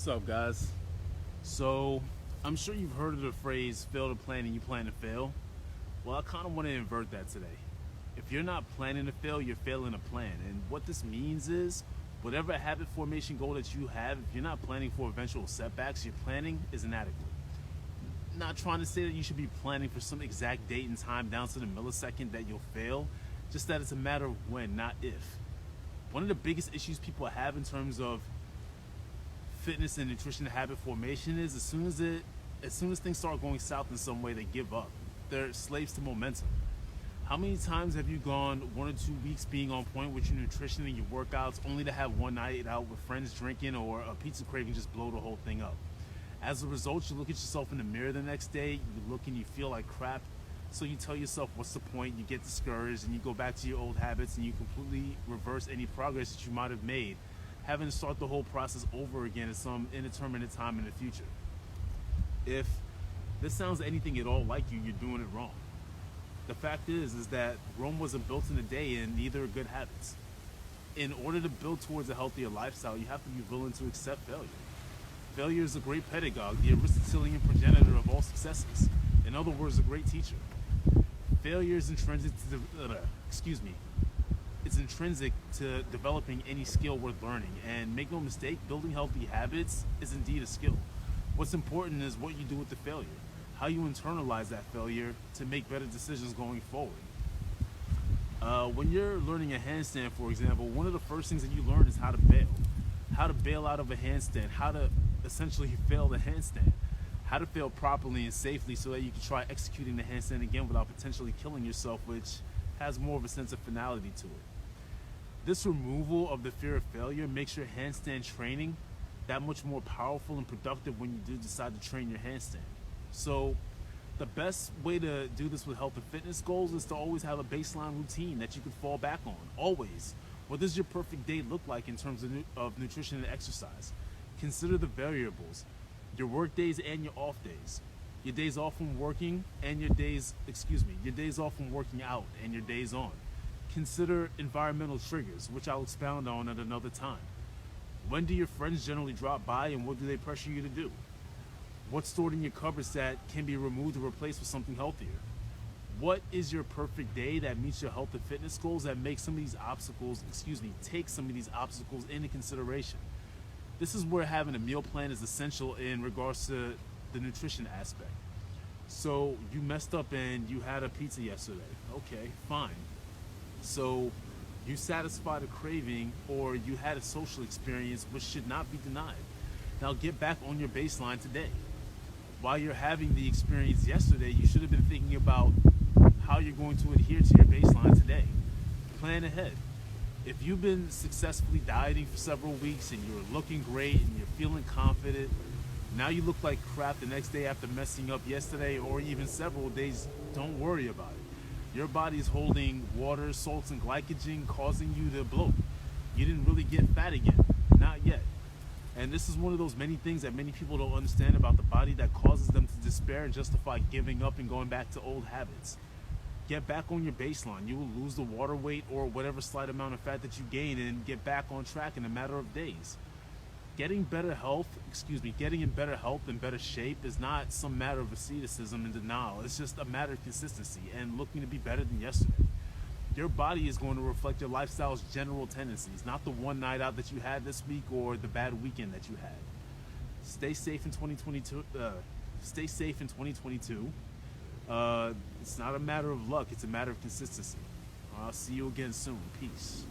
What's up, guys? So, I'm sure you've heard of the phrase fail to plan and you plan to fail. Well, I kind of want to invert that today. If you're not planning to fail, you're failing to plan. And what this means is, whatever habit formation goal that you have, if you're not planning for eventual setbacks, your planning is inadequate. Not trying to say that you should be planning for some exact date and time down to the millisecond that you'll fail, just that it's a matter of when, not if. One of the biggest issues people have in terms of fitness and nutrition habit formation is as soon as things start going south in some way, they give up. They're slaves to momentum. How many times have you gone 1 or 2 weeks being on point with your nutrition and your workouts only to have one night out with friends drinking or a pizza craving just blow the whole thing up? As a result, you look at yourself in the mirror the next day, you look and you feel like crap, so you tell yourself, what's the point? You get discouraged and you go back to your old habits and you completely reverse any progress that you might have made, having to start the whole process over again at some indeterminate time in the future. If this sounds anything at all like you, you're doing it wrong. The fact is that Rome wasn't built in a day, and neither are good habits. In order to build towards a healthier lifestyle, you have to be willing to accept failure. Failure is a great pedagogue, the Aristotelian progenitor of all successes. In other words, a great teacher. Failure is intrinsic to it's intrinsic to developing any skill worth learning. And make no mistake, building healthy habits is indeed a skill. What's important is what you do with the failure, how you internalize that failure to make better decisions going forward. When you're learning a handstand, for example, one of the first things that you learn is how to bail out of a handstand, how to essentially fail the handstand, how to fail properly and safely so that you can try executing the handstand again without potentially killing yourself, which has more of a sense of finality to it. This removal of the fear of failure makes your handstand training that much more powerful and productive when you do decide to train your handstand. So the best way to do this with health and fitness goals is to always have a baseline routine that you can fall back on, always. What does your perfect day look like in terms of nutrition and exercise? Consider the variables, your work days and your off days. Your days off from working and your days off from working out and your days on. Consider environmental triggers, which I'll expound on at another time. When do your friends generally drop by and what do they pressure you to do? What's stored in your cupboards that can be removed or replaced with something healthier? What is your perfect day that meets your health and fitness goals that take some of these obstacles into consideration? This is where having a meal plan is essential in regards to the nutrition aspect. So you messed up and you had a pizza yesterday. Okay, fine. So you satisfied a craving or you had a social experience which should not be denied. Now get back on your baseline today. While you're having the experience yesterday, you should have been thinking about how you're going to adhere to your baseline today. Plan ahead. If you've been successfully dieting for several weeks and you're looking great and you're feeling confident, now you look like crap the next day after messing up yesterday or even several days, don't worry about it. Your body is holding water, salts, and glycogen, causing you to bloat. You didn't really get fat again. Not yet. And this is one of those many things that many people don't understand about the body that causes them to despair and justify giving up and going back to old habits. Get back on your baseline. You will lose the water weight or whatever slight amount of fat that you gain and get back on track in a matter of days. Getting in better health and better shape is not some matter of asceticism and denial. It's just a matter of consistency and looking to be better than yesterday. Your body is going to reflect your lifestyle's general tendencies, not the one night out that you had this week or the bad weekend that you had. Stay safe in 2022. It's not a matter of luck, it's a matter of consistency. I'll see you again soon. Peace.